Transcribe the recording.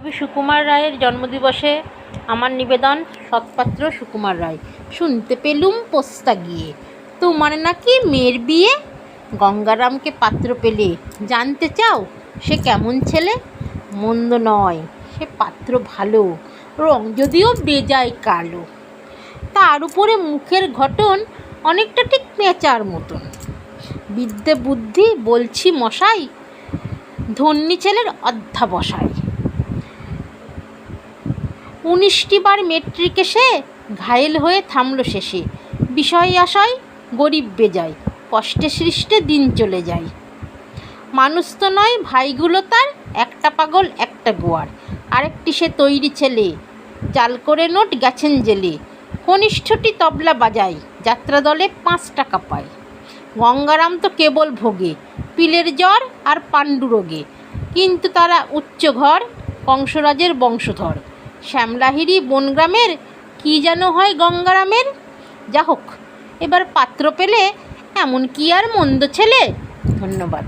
কবি সুকুমার রায়ের জন্মদিবসে আমার নিবেদন সৎপাত্র সুকুমার রায়। শুনতে পেলুম পোস্তা গিয়ে তোমার নাকি মেয়ের বিয়ে। গঙ্গারামকে পাত্র পেলে জানতে চাও সে কেমন ছেলে? মন্দ নয় সে পাত্র ভালো, রং যদিও বেজায় কালো। তার উপরে মুখের গঠন অনেকটা ঠিক পেঁচার মতন। বিদ্যে বুদ্ধি বলছি মশাই, ধন্যী ছেলের অধ্যাবসায়। 19টি বার মেট্রিকে সে ঘায়েল হয়ে থামল শেষে। বিষয় আশয় গরিব বেজায়, কষ্টে সৃষ্টে দিন চলে যায়। মানুষ তো নয় ভাইগুলো তার, একটা পাগল একটা গোয়ার। আরেকটি সে তৈরি ছেলে, জাল করে নোট গেছেন জেলে। কনিষ্ঠটি তবলা বাজায়, যাত্রা দলে 5 টাকা পায়। গঙ্গারাম তো কেবল ভোগে পিলের জ্বর আর পাণ্ডুরোগে, কিন্তু তারা উচ্চ ঘর, কংসরাজের বংশধর। শ্যামলাহিরি বনগ্রামের কি যেন হয় গঙ্গারামের। যা হোক, এবার পাত্র পেলে এমন কি আর মন্দ ছেলে। ধন্যবাদ।